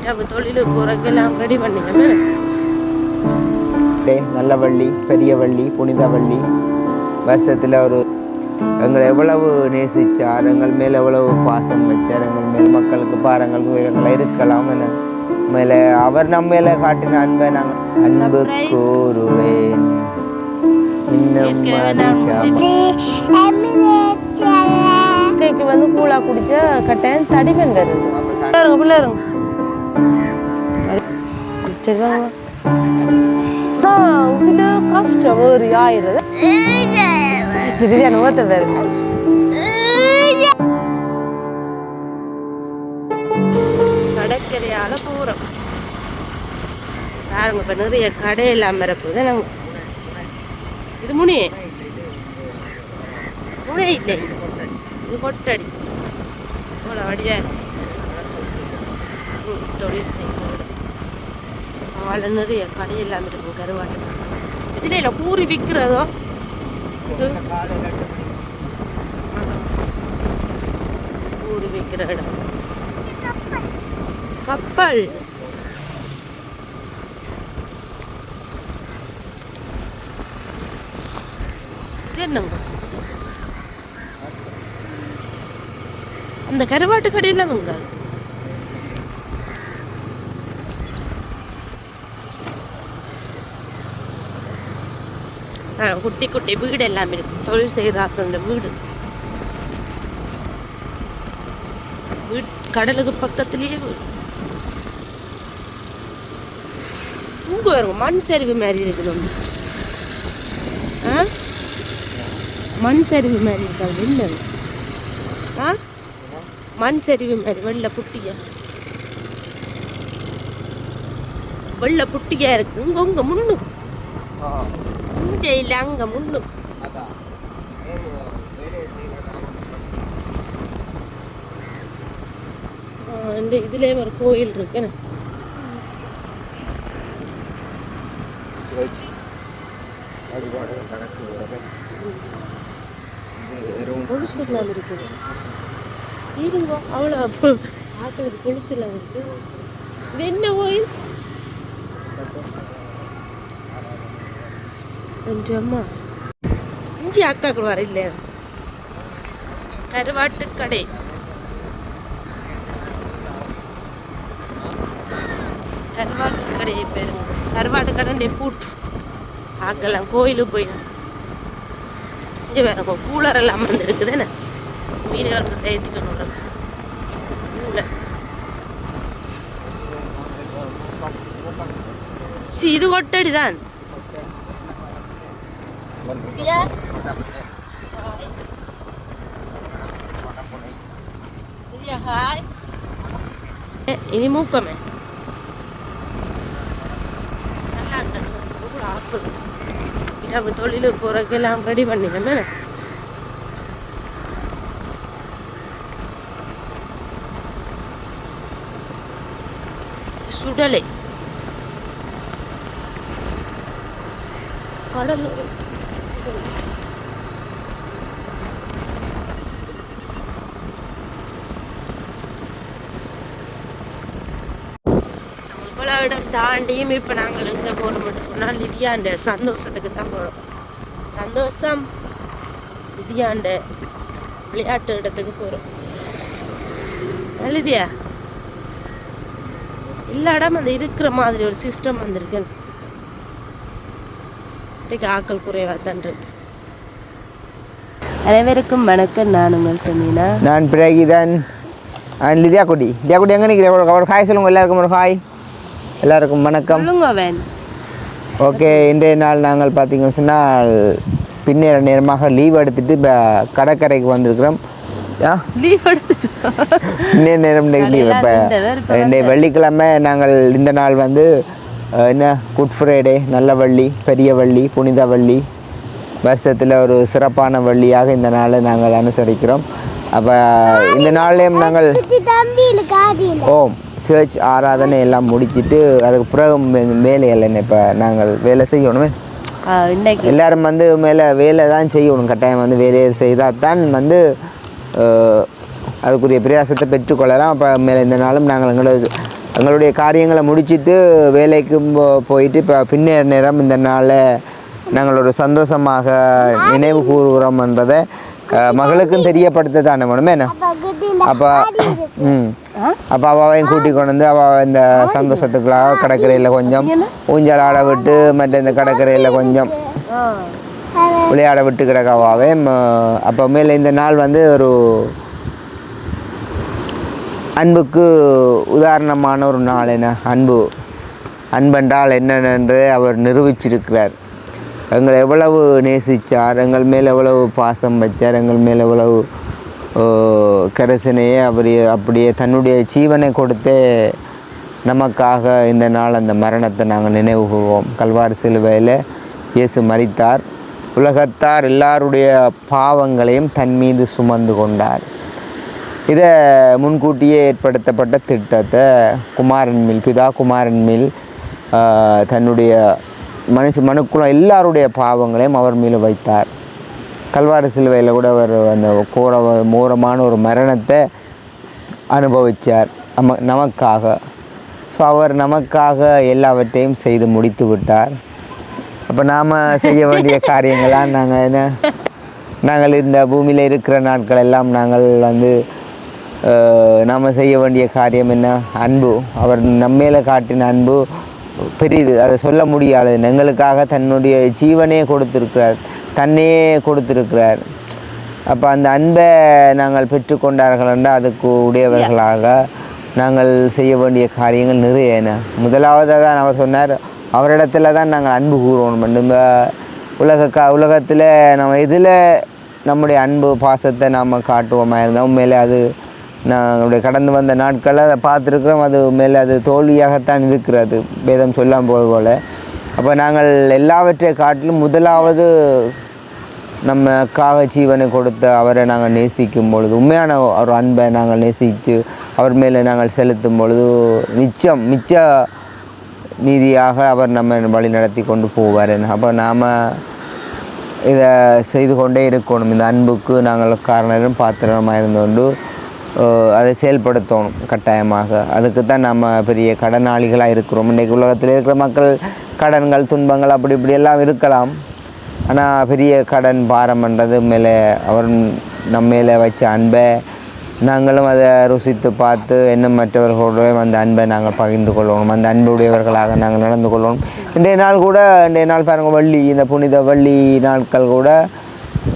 இரவு தொழிலுக்கு போகிறக்கெல்லாம் ரெடி பண்ணிக்கமே. நல்ல வள்ளி, பெரிய வள்ளி, புனித வள்ளி வருஷத்தில் ஒரு எங்களை எவ்வளவு நேசித்தார், எங்கள் மேலே எவ்வளவு பாசம் வச்சார், எங்கள் மேல் மக்களுக்கு பாருங்கள் உயரங்களை இருக்கலாம் என மேலே அவர் நம்ம மேலே காட்டின அன்பை நாங்கள் அன்பு கூறுவேன் இன்னும் கைக்கு வந்து கூழா குடிச்ச கட்டாயம் தடிமன் வருது. பிள்ளைருங்க இதுல கஷ்டம் ஒரு ஆயிரம் ஓத்த பேரு கடற்கரையால போறோம். பாருங்க இப்ப நிறைய கடை இல்லாம இருக்குது. நாங்க இது முனி முனை இல்லை, இது கொட்டடி போல வடியா தொழில் செய்யணும். அவளை நிறைய கடை இல்லாம இருக்கும். கருவாட்டு இதுல இல்லை கூறி விற்கிறதோ இது கூறி விற்கிற இடம். கப்பல் என்னங்க அந்த கருவாட்டு கடையில் அவங்க குட்டி குட்டி வீடு எல்லாமே இருக்கு. தொழில் செய்கிறாங்க அந்த வீடு கடலுக்கு பக்கத்துலயே இங்க வருங்க. மண் சரிவு மாதிரி இருக்குது. மண் சரிவு மாதிரி இருக்காது இல்லை. மண் சரிவு மாதிரி வெள்ளை புட்டியா வெள்ளை புட்டியா இருக்கு. இங்க உங்க முன்னுக்கு இங்கே இல்லை, அங்க முன்னுக்கு இந்த இதுலேயே ஒரு கோயில் இருக்கு. கொலுசு எல்லாம் இருக்குது. இருங்கோ அவ்வளோ பார்க்கறது கொலுசு எல்லாம் இருக்கு. இது என்ன கோயில்? அம்மா இங்கே அக்காக்கள் வர இல்லை. கருவாட்டு கடை கருவாட்டு கடையை பேருங்க. கருவாட்டு கடை பூட்டு ஆக்கலாம். கோயிலுக்கு போயிடும். இங்கே வேற கூலர் எல்லாம் வந்து இருக்குது. என்ன மீன்கள் ஏற்றிக்கணும். இது கொட்டடிதான். இனி மூக்கமே இரவு தொழிலுக்கு போறக்கெல்லாம் ரெடி பண்ணிக்கமே. சுடலை கடல் இடம் தாண்டியும் இப்போ நாங்கள் எங்கே போகிறோம்னு சொன்னால் லிதியாண்ட சந்தோஷத்துக்கு தான் போகிறோம். சந்தோஷம் லிதியாண்ட விளையாட்டு இடத்துக்கு போகிறோம். லிதியா எல்லா இடம் அந்த இருக்கிற மாதிரி ஒரு சிஸ்டம் வந்திருக்கு. ஆக்கள் குறைவாக தான் இருக்கு. அனைவருக்கும் வணக்கம். நான் உங்கள் செமீனா. நான் பிரகிதான். லிதியா குட்டி எங்கே நிற்கிறேன்? ஒரு ஹாய் சொல்லுங்க. எல்லாருக்கும் ஒரு ஹாய். எல்லாருக்கும் வணக்கம். ஓகே, இன்றைய நாள் நாங்கள் பார்த்தீங்கன்னு சொன்னால் பின்னேற நேரமாக லீவ் எடுத்துட்டு இப்போ கடற்கரைக்கு வந்திருக்கிறோம். லீவ் எடுத்துட்டு பின்னேற நேரம் லீவ். இப்போ இன்றைய வெள்ளிக்கிழமை நாங்கள் இந்த நாள் வந்து என்ன குட் ஃப்ரைடே, நல்ல வள்ளி, பெரிய வள்ளி, புனித வள்ளி வருஷத்தில் ஒரு சிறப்பான வள்ளியாக இந்த நாளை நாங்கள் அனுசரிக்கிறோம். அப்போ இந்த நாள்லேயும் நாங்கள் சர்ச் ஆராதனை எல்லாம் முடிச்சுட்டு அதுக்கு பிறகு வேலைகள் என்ன இப்போ நாங்கள் வேலை செய்யணுமே. எல்லோரும் வந்து மேலே வேலை தான் செய்யணும். கட்டாயம் வந்து வேலையை செய்தால் தான் வந்து அதுக்குரிய பிரயாசத்தை பெற்றுக்கொள்ளலாம். அப்போ மேலே இந்த நாளும் நாங்கள் எங்களோட எங்களுடைய காரியங்களை முடிச்சுட்டு வேலைக்கும் போயிட்டு இப்போ பின்னேற நேரம் இந்த நாளில் நாங்கள் ஒரு சந்தோஷமாக நினைவு கூறுகிறோம்ன்றதை மகளுக்கும் தெரியப்படுத்த தானே வேணுமே என்ன அப்போ அப்போ அவாவையும் கூட்டி கொண்டு வந்து அவள் இந்த சந்தோஷத்துக்குள்ளாக கடற்கரையில் கொஞ்சம் ஊஞ்சல் ஆட விட்டு மற்ற இந்த கடற்கரையில் கொஞ்சம் விளையாட விட்டு கிடக்காவே அப்போ மேலே இந்த நாள் வந்து ஒரு அன்புக்கு உதாரணமான ஒரு நாள். என்ன அன்பென்றால் என்னென்று அவர் நிரூபிச்சிருக்கிறார். எங்களை எவ்வளவு நேசித்தார், எங்கள் மேல் எவ்வளவு பாசம் வச்சார், எங்கள் மேல் எவ்வளவு கரிசனையே அப்படியே தன்னுடைய ஜீவனை கொடுத்தே நமக்காக இந்த நாள் அந்த மரணத்தை நாங்கள் நினைவு கூறுவோம். கல்வாரி சிலுவையில் இயேசு மரித்தார். உலகத்தார் எல்லாருடைய பாவங்களையும் தன் மீது சுமந்து கொண்டார். இதை முன்கூட்டியே ஏற்படுத்தப்பட்ட திட்டத்தை பிதா குமாரன் மேல் தன்னுடைய மனுக்குள்ள எல்லாருடைய பாவங்களையும் அவர் மேலே வைத்தார். கல்வாரி சிலுவையில் கூட அவர் அந்த மோரமான ஒரு மரணத்தை அனுபவித்தார் நமக்காக. ஸோ அவர் நமக்காக எல்லாவற்றையும் செய்து முடித்து விட்டார். அப்போ நாம் செய்ய வேண்டிய காரியங்களாம் நாங்கள் இந்த பூமியில் இருக்கிற நாட்கள் எல்லாம் நாங்கள் வந்து நாம் செய்ய வேண்டிய காரியம் என்ன? அன்பு. அவர் நம்மேல காட்டின அன்பு பெரிது, அதை சொல்ல முடியாது. எங்களுக்காக தன்னுடைய ஜீவனே கொடுத்துருக்கிறார், தன்னையே கொடுத்துருக்கிறார். அப்போ அந்த அன்பை நாங்கள் பெற்றுக்கொண்டார்கள் என்றால் அதுக்கு உடையவர்களாக நாங்கள் செய்ய வேண்டிய காரியங்கள் நிறைய. முதலாவதாக தான் அவர் சொன்னார், அவரிடத்துல தான் நாங்கள் அன்பு கூறணும். இந்த உலகத்தில் நம்ம இதில் நம்முடைய அன்பு பாசத்தை நாம் காட்டுவோமா இருந்தோம் உண்மையிலே அது நாங்களுடைய கடந்து வந்த நாட்களில் அதை பார்த்துருக்குறோம். அது மேலே அது தோல்வியாகத்தான் இருக்கிறது, வேதம் சொல்லாமல் போகிற போல். அப்போ நாங்கள் எல்லாவற்றை காட்டிலும் முதலாவது நமக்காக ஜீவனை கொடுத்த அவரை நாங்கள் நேசிக்கும் பொழுது, உண்மையான ஒரு அன்பை நாங்கள் நேசித்து அவர் மேலே நாங்கள் செலுத்தும் பொழுது மிச்ச நீதியாக அவர் நம்ம வழி நடத்தி கொண்டு போவார். அப்போ நாம் இதை செய்து கொண்டே இருக்கணும். இந்த அன்புக்கு நாங்கள் காரணம் பாத்திரமாக இருந்து கொண்டு அதை செயல்படுத்தணும் கட்டாயமாக. அதுக்கு தான் நம்ம பெரிய கடனாளிகளாக இருக்கிறோம். இன்றைக்கு உலகத்தில் இருக்கிற மக்கள் கடன்கள் துன்பங்கள் அப்படி இப்படி எல்லாம் இருக்கலாம். ஆனால் பெரிய கடன் பாரம்ன்றது மேலே அவர் நம்ம மேலே வச்ச அன்பை நாங்களும் அதை ருசித்து பார்த்து இன்னும் மற்றவர்களோட அந்த அன்பை நாங்கள் பகிர்ந்து கொள்ளணும். அந்த அன்புடையவர்களாக நாங்கள் நடந்து கொள்ளணும். இன்றைய நாள் பாருங்கள், இந்த புனித வள்ளி நாட்கள் கூட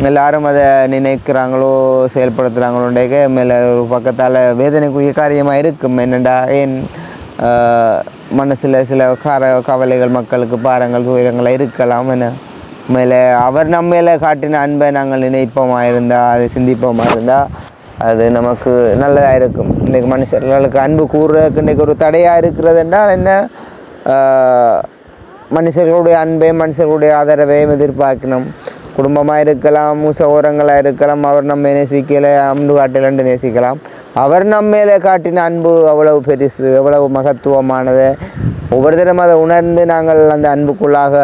எல்லாரும் அதை நினைக்கிறாங்களோ செயல்படுத்துகிறாங்களோண்டே மேலே ஒரு பக்கத்தால் வேதனைக்குரிய காரியமாக இருக்கும். என்னென்னா ஏன் மனசில் சில கவலைகள் மக்களுக்கு பாரங்கள் துயரங்கள் இருக்கலாம். என்ன மேலே அவர் நம்ம மேலே காட்டின அன்பை நாங்கள் நினைப்போமாக இருந்தால், அதை சிந்திப்போமாக இருந்தால் அது நமக்கு நல்லதாக இருக்கும். இன்றைக்கு மனுஷர்களுக்கு அன்பு கூறுறதுக்கு இன்றைக்கு ஒரு தடையாக இருக்கிறது என்றால் என்ன? மனுஷர்களுடைய அன்பையும் மனுஷர்களுடைய ஆதரவையும் எதிர்பார்க்கணும். குடும்பமாக இருக்கலாம், சகோதரங்களாக இருக்கலாம். அவர் நம்ம நேசிக்கலை, அன்பு காட்டலன்னு நேசிக்கலாம். அவர் நம்ம மேலே காட்டின அன்பு அவ்வளவு பெருசு, எவ்வளவு மகத்துவமானது. ஒவ்வொரு தினம் அதை உணர்ந்து நாங்கள் அந்த அன்புக்குள்ளாக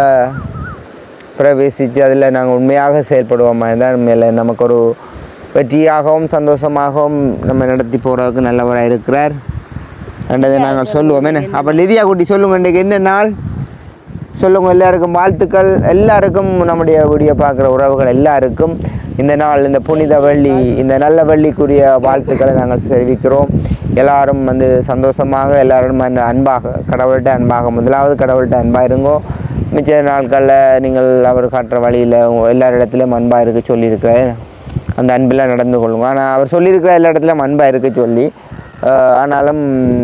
பிரவேசித்து அதில் நாங்கள் உண்மையாக செயல்படுவோமா இருந்தால் மேலே நமக்கு ஒரு வெற்றியாகவும் சந்தோஷமாகவும் நம்ம நடத்தி போகிறதுக்கு நல்லவராக இருக்கிறார் என்றதை நாங்கள் சொல்லுவோம். என்ன அப்போ லிதியா குட்டி சொல்லுங்கள், இன்றைக்கு என்ன நாள் சொல்லுங்கள். எல்லாருக்கும் வாழ்த்துக்கள். எல்லாருக்கும் நம்முடைய வீடியோ பார்க்குற உறவுகள் எல்லாருக்கும் இந்த நாள், இந்த புனித வெள்ளி, இந்த நல்ல வெள்ளிக்குரிய வாழ்த்துக்களை நாங்கள் தெரிவிக்கிறோம். எல்லாரும் வந்து சந்தோஷமாக, எல்லாரும் அந்த அன்பாக, கடவுள்கிட்ட அன்பாக, முதலாவது கடவுள்கிட்ட அன்பாக இருங்கோ. மிச்ச நாட்களில் நீங்கள் அவர் காட்டுற வழியில் எல்லார் இடத்துலையும் அன்பாக இருக்க சொல்லியிருக்கிறார். அந்த அன்பில் நடந்து கொள்ளுங்க. ஆனால் அவர் சொல்லியிருக்கிற எல்லா இடத்துலையும் அன்பாக இருக்க சொல்லி, ஆனாலும்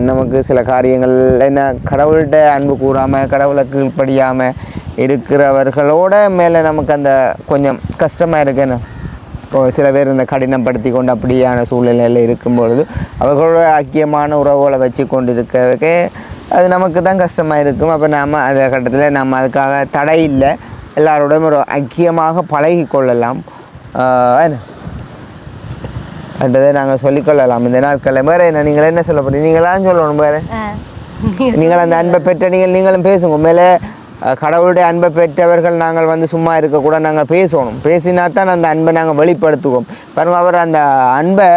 நமக்கு சில காரியங்கள் என்ன, கடவுள்கிட்ட அன்பு கூறாமல் கடவுளை கீழ்ப்படியாமல் இருக்கிறவர்களோட மேலே நமக்கு அந்த கொஞ்சம் கஷ்டமாக இருக்குன்னு. இப்போது சில பேர் இந்த கடினப்படுத்தி கொண்டு அப்படியான சூழ்நிலையில் இருக்கும்பொழுது அவர்களோட ஐக்கியமான உறவுகளை வச்சு கொண்டு இருக்கவே அது நமக்கு தான் கஷ்டமாக இருக்கும். அப்போ நாம் அந்த கட்டத்தில் நம்ம அதுக்காக தடை இல்லை, எல்லாரோடையும் ஒரு ஐக்கியமாக பழகி கொள்ளலாம் என்றதை நாங்கள் சொல்லிக்கொள்ளலாம் இந்த நாட்களில். வேறு என்ன நீங்கள் என்ன சொல்ல போகிறீங்க? நீங்களாம் சொல்லணும். வேறு நீங்கள் அந்த அன்பை பெற்ற நீங்களும் பேசுங்க. உண்மையிலே கடவுளுடைய அன்பை பெற்றவர்கள் நாங்கள் வந்து சும்மா இருக்கக்கூட நாங்கள் பேசணும். பேசினா தான் அந்த அன்பை நாங்கள் வெளிப்படுத்துவோம். பாருங்கள், அவர் அந்த அன்பை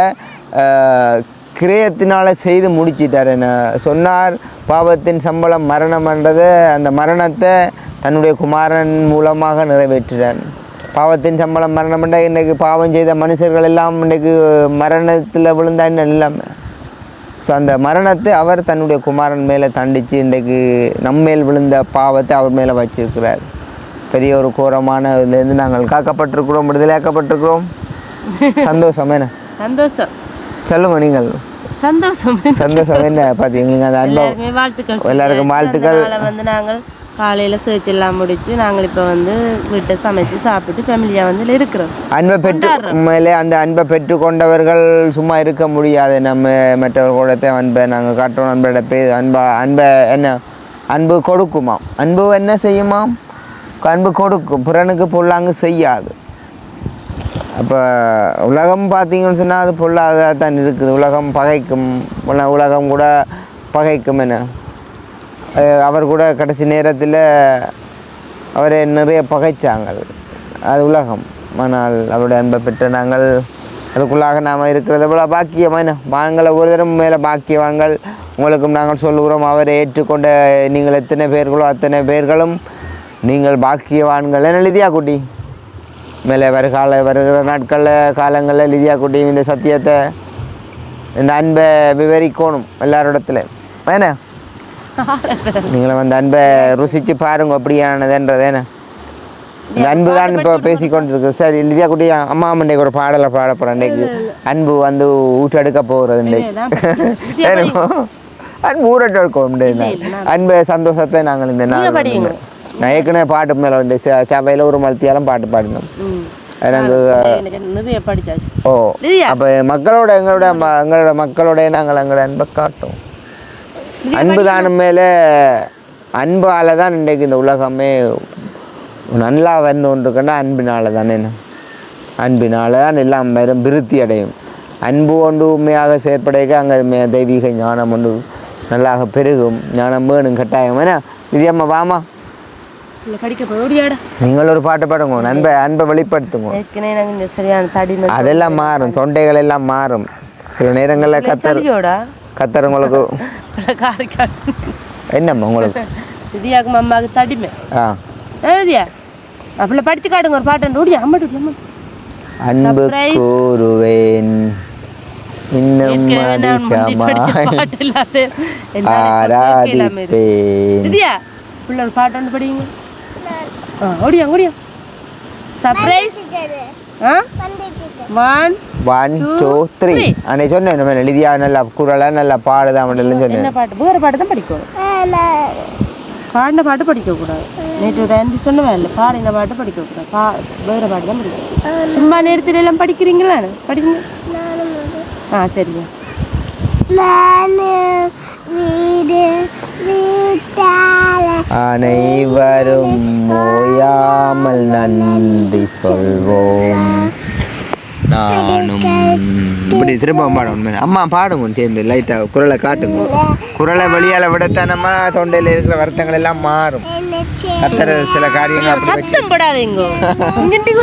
கிரயத்தினால் செய்து முடிச்சிட்டார். என்ன சொன்னார், பாவத்தின் சம்பளம் மரணம்ன்றதை, அந்த மரணத்தை தன்னுடைய குமாரன் மூலமாக நிறைவேற்றினார். பாவத்தின் சம்பளம் மரணம்ன்றா இன்றைக்கு பாவம் செய்த மனுஷர்கள் எல்லாம் இன்றைக்கு மரணத்தில் விழுந்தா என்ன இல்லாமல். ஸோ அந்த மரணத்தை அவர் தன்னுடைய குமாரன் மேலே தண்டித்து இன்றைக்கு நம்மேல் விழுந்த பாவத்தை அவர் மேலே வச்சிருக்கிறார். பெரிய ஒரு கோரமான இதுலேருந்து நாங்கள் காக்கப்பட்டிருக்கிறோம், விடுதலையாக்கப்பட்டிருக்கிறோம். சந்தோஷம் என்ன? சந்தோஷம் சொல்லுங்க நீங்கள். சந்தோஷம் சந்தோஷம் என்ன பார்த்தீங்களா? அந்த அனுபவம் வாழ்த்துக்கள். எல்லாருக்கும் வாழ்த்துக்கள். வந்து நாங்கள் காலையில் சர்ச் எல்லாம் முடித்து நாங்கள் இப்போ வந்து வீட்டை சமைச்சு சாப்பிட்டு ஃபேமிலியாக வந்து இருக்கிறோம். அன்பை பெற்று மேலே அந்த அன்பை பெற்றுக்கொண்டவர்கள் சும்மா இருக்க முடியாது. நம்ம மற்றவர்களோட அன்பை நாங்கள் காட்டுறோம். அன்போட அன்பை என்ன அன்பு கொடுக்குமாம். அன்பு என்ன செய்யுமாம்? அன்பு கொடுக்கும், பிறனுக்கு பொல்லாங்கு செய்யாது. அப்போ உலகம் பார்த்தீங்கன்னு சொன்னால் அது பொல்லாதாக தான் இருக்குது. உலகம் பகைக்கும், உலகம் கூட பகைக்கும். என்ன அவர் கூட கடைசி நேரத்தில் அவரை நிறைய பகைச்சாங்க. அது உலகம். ஆனால் அவருடைய அன்பை பெற்ற நாங்கள் அதுக்குள்ளாக நாம் இருக்கிறத போல பாக்கியமான வாங்களை ஒரு தரம் மேலே பாக்கியவான்கள். உங்களுக்கும் நாங்கள் சொல்லுகிறோம், அவரை ஏற்றுக்கொண்ட நீங்கள் எத்தனை பேர்களோ அத்தனை பேர்களும் நீங்கள் பாக்கியவான்கள். என்ன லிதியா குட்டி மேலே வருகிற நாட்களில் காலங்களில் லிதியா குட்டியும் இந்த சத்தியத்தை, இந்த அன்பை விவரிக்கணும் எல்லாரோடத்துல. ஏன்னா நீங்களை வந்து அன்பை ருசித்து பாருங்க அப்படியானதுன்றது. ஏன்னா இந்த அன்பு தான் இப்போ பேசிக்கொண்டிருக்கு. சரி லிதியா குட்டி, அம்மா இன்றைக்கு ஒரு பாடலை பாட போகிறேன். இன்றைக்கு அன்பு வந்து ஊற்றெடுக்க போகிறது. இன்றைக்கு அன்பு ஊற்றெடுக்கும். அன்பு சந்தோஷத்தை நாங்கள் இந்த நாள் நான் ஏற்கனவே பாட்டு மேலே வந்து சபையில் ஒரு மல்த்தியாலும் பாட்டு பாடினோம். எனக்கு ஓ அப்போ மக்களோட எங்களோட மக்களோட நாங்கள் எங்களோட அன்பை காட்டும். அன்பு தானம் மேலே அன்பால் தான் இன்றைக்கு இந்த உலகமே நல்லா வந்து கொண்டிருக்குன்னா அன்பினால தானே. அன்பினால தான் எல்லாம் வெறும் விருத்தி அடையும். அன்பு ஒன்று உண்மையாக செயற்படைக்க அங்கே தெய்வீக ஞானம் ஒன்று நல்லாக பெருகும். ஞானம் வேணும் கட்டாயம். ஏன்னா இது அம்மா வாமா நீங்கள் ஒரு பாட்டு பாடுங்க. அன்பை வெளிப்படுத்துங்க. அதெல்லாம் மாறும், தொண்டைகள் எல்லாம் மாறும். சில நேரங்களில் கத்தர் உங்களுக்கு என்னம்மா உங்களுக்கு விதியாக்கும் அம்மாவுக்கு தடிமை. விதியா அப்படில படிச்சு காட்டுங்க ஒரு பாட்டு. அன்பு கூறுவேன் இன்னும் ஆராதிப்பேன். விதியா பிள்ளை ஒரு பாட்டு ஒன்று படிங்க. ஓடியா ஓடியா சர்ப்ரைஸ். 1 2 3 அன்னை சொன்னேன் லிதியா நல்லா குரலா நல்லா பாடுதான் சொன்னேன். என்ன பாட்டு? வேறு பாட்டு தான் படிக்கணும். பாடின பாட்டு படிக்கக்கூடாது. நேற்று ஒரு ஆண்டி சொன்னவா இல்லை, பாடின பாட்டு படிக்கக்கூடாது. வேறு பாட்டு தான் படிக்கணும். சும்மா நேரத்தில் எல்லாம் படிக்கிறீங்களா? படிங்க. சரிங்க. அனைவரும் ஓயாமல் நன்றி சொல்வோம். நானும் இப்படி திரும்ப பாடணும். அம்மா பாடுங்க சேர்ந்து லைட்டாக குரலை காட்டுங்க. குரலை வெளியால் விடத்தானம்மா தொண்டையில் இருக்கிற வருத்தங்கள் எல்லாம் மாறும். கத்துற சில காரியங்கள் சத்தம் போடாதீங்க.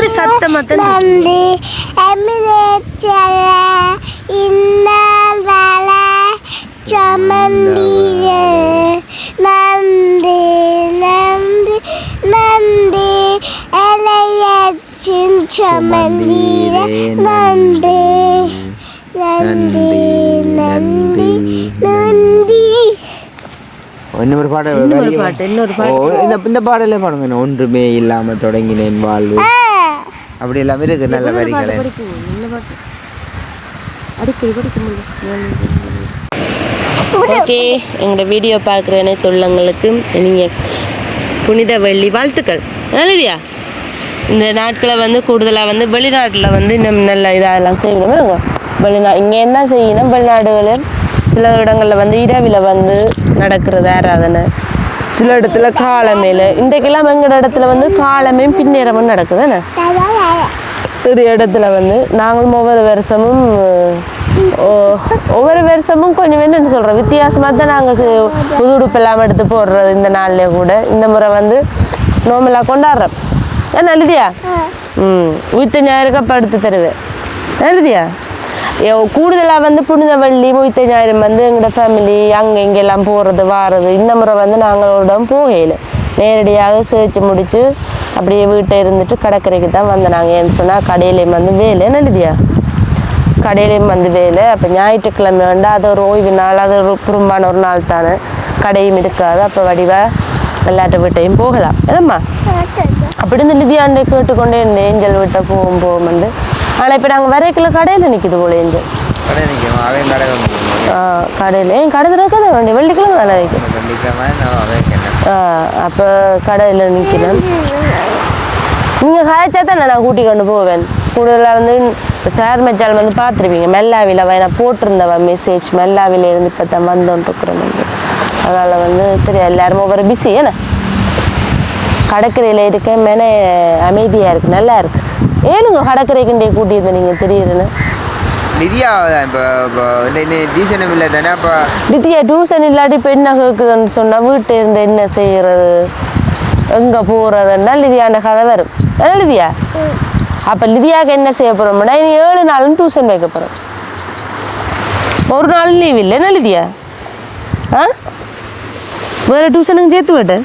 ஒரு சத்தம் நன்றி நன்றி நன்றி எலையச்சின் சமந்தீர நன்றி நன்றி நன்றி நன்றி. இன்னொரு பாடல் இந்த பாடலே பாருங்க. ஒன்றுமே இல்லாம தொடங்கினேன் வாழ்வு அப்படி எல்லாம் இருக்கு. நல்ல வரிகளை ஓகே. எங்களோட வீடியோ பார்க்குற அனைத்து உள்ளங்களுக்கு நீங்கள் புனித வெள்ளி வாழ்த்துக்கள். இல்லையா இந்த நாட்களை வந்து கூடுதலாக வந்து வெளிநாட்டில் வந்து இன்னும் நல்ல இதெல்லாம் செய்யணும். இங்கே என்ன செய்யணும், வெளிநாடுகளில் சில இடங்களில் வந்து இரவில் வந்து நடக்கிறது ஆராதனை, சில இடத்துல காலமேல. இன்றைக்கெல்லாம் எங்களோட இடத்துல வந்து காலமையும் பின்னேரமும் நடக்குதுன்னு ஒரு இடத்துல வந்து நாங்களும் ஒவ்வொரு வருஷமும் கொஞ்சம் என்னென்னு சொல்கிறோம் வித்தியாசமாக தான் நாங்கள் புது உடுப்பு எல்லாம் எடுத்து போடுறது. இந்த நாள்லேயே கூட இந்த முறை வந்து நோம்பலாக கொண்டாடுறோம். ஏன்னா எழுதியா உயிர்த்த ஞாயிறுக்கு அப்போ எடுத்து தருவேன். எழுதியா கூடுதலாக வந்து புனித வெள்ளி முய்த்த ஞாயிறு வந்து எங்களோட ஃபேமிலி அங்கே இங்கெல்லாம் போகிறது வாரது. இந்த முறை வந்து நாங்களோட போகையில் நேரடியாக சேர்த்து முடித்து அப்படியே வீட்டை இருந்துட்டு கடற்கரைக்கு தான் வந்தோம். நாங்கள் ஏன்னு சொன்னால் கடையிலையும் வந்து வேலை எழுதியா கடையிலையும் வந்து வேலை. அப்போ ஞாயிற்றுக்கிழமை வந்து அது ஒரு ஓய்வு நாள், அது ஒரு குறும்பான ஒரு நாள் தானே, கடையும் இருக்காது. அப்போ வடிவாக விளையாட்டு வீட்டையும் போகலாம் ஏன்னம்மா. அப்படி இந்த லிதியாண்டை கேட்டுக்கொண்டே இருந்தேன் ஏஞ்சல் வீட்டை போகும் வந்து. ஆனால் இப்போ நாங்கள் வரைக்கல கடையில் நிற்கிது போல ஏஞ்சல் கடையில் ஏன் கடை திறக்காத வேண்டிய வெள்ளிக்கிழமை தானே வைக்கும். அப்போ கடையில் நிற்கிறேன். நீங்கள் காய்ச்சா தான் நான் கூட்டி கொண்டு போவேன். கூடுதலாக வந்து இப்போ சார் மெச்சால் வந்து பார்த்துருப்பீங்க மெல்லாவில நான் போட்டிருந்தவ மெசேஜ் மெல்லாவில இருந்து இப்போ தான் வந்தோன்ட்டுருக்குறேன் வந்து. அதனால் வந்து தெரியாது எல்லாரும் ஒவ்வொரு பிஸி ஏன்னா கடற்கரையில் இருக்க மேலே அமைதியாக இருக்குது, நல்லா இருக்குது. ஏனுங்க கடற்கரைக்குண்டே கூட்டியிருந்தேன் நீங்கள் திடீர்னு நிதியா இப்போ டியூஷனும் இல்லை தானே. அப்போ நிதியா டியூஷன் இல்லாட்டி இப்போ என்ன கேட்குதுன்னு சொன்னால் வீட்டை இருந்து என்ன செய்கிறது எங்கே போகிறதுன்னா லிதியாண்ட கதை வரும். ஏன்னா லிதியா அப்போ லிதியாவுக்கு என்ன செய்ய போகிறோம்னா இனி 7 நாளும் டியூஷன் வைக்க போகிறோம். ஒரு நாள் லீவ் இல்லை என்ன லிதியா? ஆ வேறு டியூஷனுக்கு சேர்த்து விட்டேன்.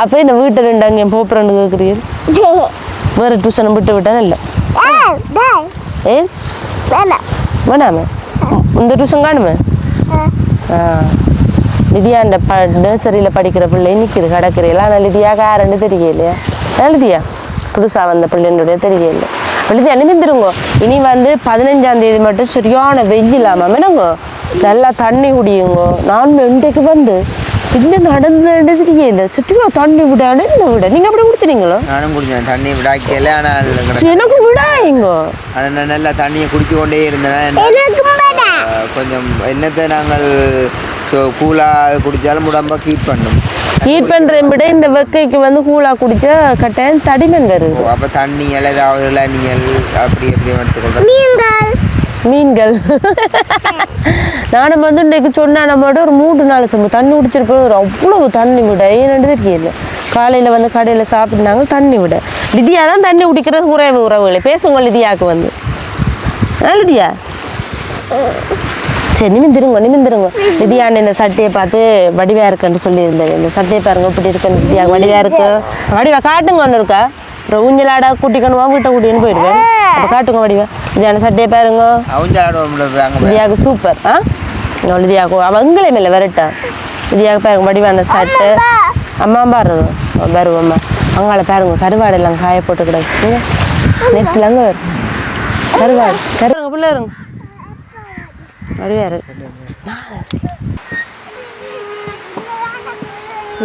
அப்போ என்ன வீட்டை 2 அங்கே போப்புறன்னு கேட்குறீங்க. வேறு டியூஷனை விட்டு விட்டேன் இல்லை ஏ வேணாமே இந்த டியூஷன் காணுமே. லிதியாண்ட நர்சரியில் படிக்கிற பிள்ளை நிற்கிது கடற்கரையில். ஆனால் லிதியாக யாருன்னு தெரியலையா? லிதியா புதுசாக வந்த பிள்ளைன்னுடைய தெரியல. லிதியா நிமிந்துருங்கோ. இனி வந்து 15ஆம் தேதி மட்டும் சரியான வெயிலாமல் என்னங்க நல்லா தண்ணி குடியுங்கோ. நான் இன்றைக்கு வந்து என்ன நடந்தது தெரியல. சுற்றிவா தண்ணி விடாது என்ன விட நீங்கள் அப்படி குடிச்சினீங்களோ? நானும் குடிச்சேன் தண்ணி விடாக்கல. ஆனால் எனக்கு விடாயிங்கோ. ஆனால் நல்லா தண்ணியை குடிக்க கொண்டே இருந்தேன். கொஞ்சம் என்னத்தை நாங்கள் கூலாக குடித்தாலும் உடம்பை ஹீட் பண்ணும். ஹீட் பண்ணுறதை விட இந்த வெக்கைக்கு வந்து கூலாக குடித்தா கட்டாயம் தடிமன் வருது. அப்போ தண்ணிகள் ஏதாவது இளநீர் அப்படி எப்படி எடுத்துக்கொள்கிறோம். மீன்கள் நானும் வந்து இன்றைக்கு சொன்னால் நம்மளோட ஒரு 3-4 சம்பவம் தண்ணி குடிச்சிருப்போம். ஒரு அவ்வளவு தண்ணி விட ஏன்னு தெரியல. காலையில் வந்து கடையில் சாப்பிட்னாங்க தண்ணி விட. லிதியா தான் தண்ணி குடிக்கிறது குறைவு உறவுகளை பேசுங்க லிதியாவுக்கு வந்து. லிதியா சரி நிமிந்துருங்க. லிதியான்னு இந்த சட்டையை பார்த்து வடிவாக இருக்குன்னு சொல்லியிருந்தேன். இந்த சட்டையை பாருங்க இப்படி இருக்குன்னு. லிதியா வடிவாக இருக்கு. வடிவா காட்டுங்க ஒன்று இருக்கா. அப்புறம் ஊஞ்சலாட கூட்டிக்கணுமா வீட்டை கூட்டின்னு போயிடுவேன். அப்போ காட்டுங்க வடிவா. லிதியான சட்டையை பாருங்க லிதியாவுக்கு சூப்பர். லிதியாவுக்கு அவங்களே மேலே வரட்டா. லிதியாவுக்கு பாருங்க வடிவான சட்டை. அம்மா பாருங்க வருவோம்மா. அங்கால பாருங்க கருவாடு எல்லாம் காய போட்டு கிடக்கு. நெட்டில் அங்கே வரும் கருவாடு கருங்க பிள்ளை இருங்க வடிவாரு.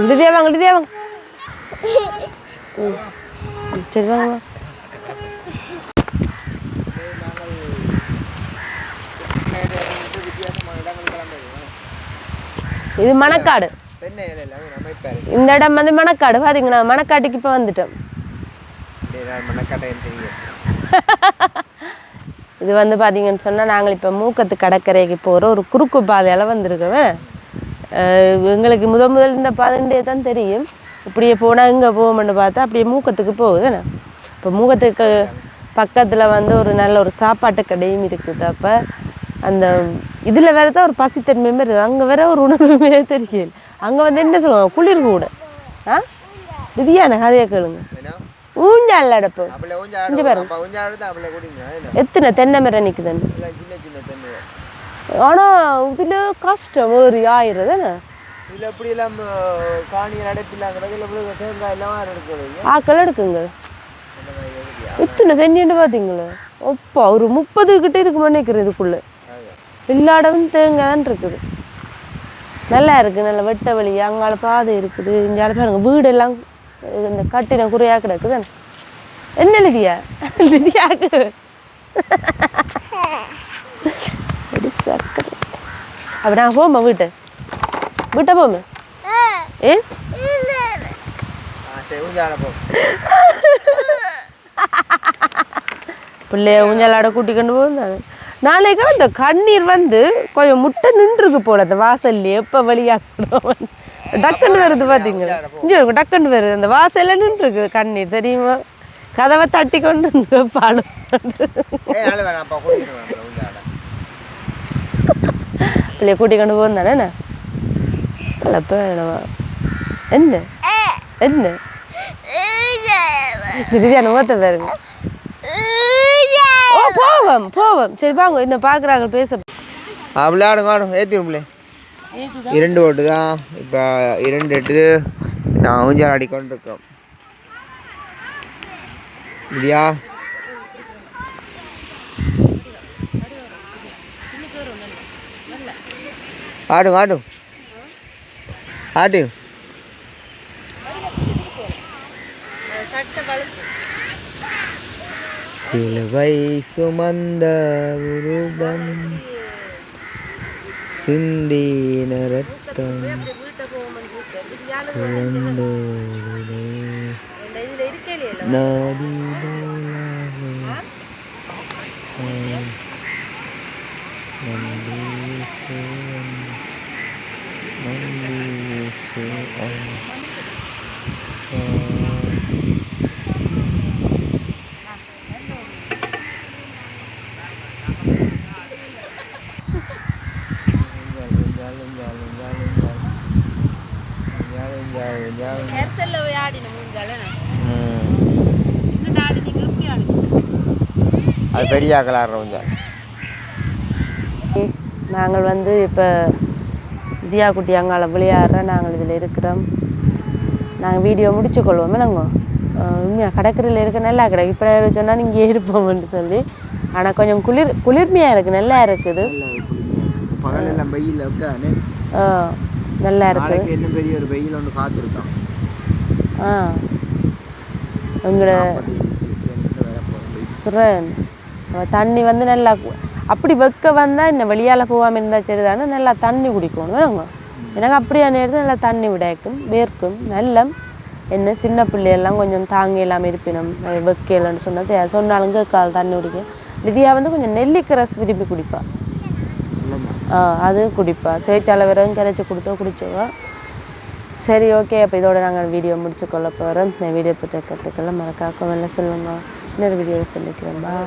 லிதியா வாங்க. சரி வாங்க. இது மணக்காடு. இந்த இடம் வந்து மணக்காடு பாத்தீங்கன்னா. மணக்காட்டுக்கு இப்போ வந்துட்டோம். இது வந்து பார்த்தீங்கன்னு சொன்னால் நாங்கள் இப்போ மூக்கத்து கடற்கரைக்கு போகிற ஒரு குறுக்கு பாதையால் வந்திருக்கோம். எங்களுக்கு முதல் இந்த பாதைண்டே தான் தெரியும். இப்படியே போனால் இங்கே போவோம்னு பார்த்தா அப்படியே மூக்கத்துக்கு போகுதுண்ணே. இப்போ மூக்கத்துக்கு பக்கத்தில் வந்து ஒரு நல்ல ஒரு சாப்பாட்டு கடையும் இருக்குது. அப்போ அந்த இதில் வேறு தான் ஒரு பசித்தன்மையுமே இருக்குது. அங்கே வேற ஒரு உணவுமே தெரியல. அங்கே வந்து என்ன சொல்லுவாங்க குளிர் கூட. லிதியான கதையை கேளுங்க. ஊஞ்சால் அடப்பு இங்கே பாருங்க எத்தனை தென்னை மரம் நிற்குதுன்னு. ஆனால் இதில் கஷ்டம் ஒரு ஆயிடுறதுண்ணே. ஆக்கள் எடுக்குங்க எத்தனை தண்ணின்னு பார்த்தீங்களா. அப்பா ஒரு 30 கிட்டே இருக்குமா நினைக்கிறேன். இதுக்குள்ளே எல்லா இடமும் தேங்காய்ன்னு இருக்குது. நல்லா இருக்குது. நல்ல வெட்ட வழி அங்கால பாதை இருக்குது. இங்கே பாருங்க வீடெல்லாம் இந்த கட்டின குறையாக கிடக்குது. என்ன லிதியாக்கு சக்கரை அப்படி நான் போமா வீட்டை போமே. ஏ பிள்ளைய ஊஞ்சலாட கூட்டிக்கொண்டு போகுது. நாளைக்கு இந்த கண்ணீர் வந்து கொஞ்சம் முட்டை நின்றுருக்கு போல அந்த வாசல்லையே. எப்போ வழியாக்கணும் டக்குன்னு வருது பார்த்தீங்களா. இங்கே இருக்கும் டக்குன்னு வருது அந்த வாசலில் நின்றுருக்கு கண்ணீர் தெரியுமா. கதவை தட்டி கொண்டு பாடும் பிள்ளைய கூட்டி கொண்டு போகும் தானே அப்போ என்ன என்ன திடீர்னு முகத்தை பாருங்க ஓ போவோம் போவோம் சரி வாங்க என்ன பார்க்குறாங்க பேச விளையாடுங்க ஆடுங்க ஏற்றிடும்லே 2 ஓட்டு தான் இப்போ 2 எட்டு நான் ஊஞ்சல் ஆடிக்கொண்டு இருக்கோம் இல்லையா ஆடுங்க ஆடும் ஆடு சிலுவை சுமந்த உருவம் சிந்தின ரத்தம் நாடி அது பெரிய ஆக்கலாடுறவங்க நாங்கள் வந்து இப்போ தியா குட்டி அங்கால விளையாடுற நாங்கள் இதில் இருக்கிறோம் நாங்கள் வீடியோ முடிச்சுக்கொள்வோமே நாங்கள் உண்மையாக கடற்கரையில் இருக்க நல்லா கிடையாது இப்போ சொன்னால் நீங்கள் இருப்போம்னு சொல்லி ஆனால் கொஞ்சம் குளிர்மையாக இருக்குது நல்லா இருக்குது நல்லா இருக்குது இன்னும் பெரிய ஒரு வெயில் ஒன்று காத்திருக்கோம் எங்களோட தண்ணி வந்து நல்லா அப்படி வெக்க வந்தால் இன்னும் வெளியால் போகாமல் இருந்தால் சரி தானே நல்லா தண்ணி குடிக்கணும் வேணுங்க எனக்கு அப்படியே நேரத்தில் நல்லா தண்ணி விடைக்கும் வேர்க்கும் நல்ல என்ன சின்ன பிள்ளையெல்லாம் கொஞ்சம் தாங்க இல்லாமல் இருப்பினும் வெக்கையிலன்னு சொன்னாலும் கேட்காது தண்ணி குடிக்க லிதியா வந்து கொஞ்சம் நெல்லிக்கை ரஸ் விரும்பி குடிப்பாள் அது குடிப்பாள் சேச்சால வெறும் கரைச்சி குடிச்சோவா சரி ஓகே அப்போ இதோட நாங்கள் வீடியோ முடிச்சுக்கொள்ள போகிறோம் இந்த வீடியோ பற்றி கற்றுக்கெல்லாம் மறக்காக்க வெளில சொல்லுங்க இன்னொரு வீடியோவில் சொல்லிக்கிறேன் பா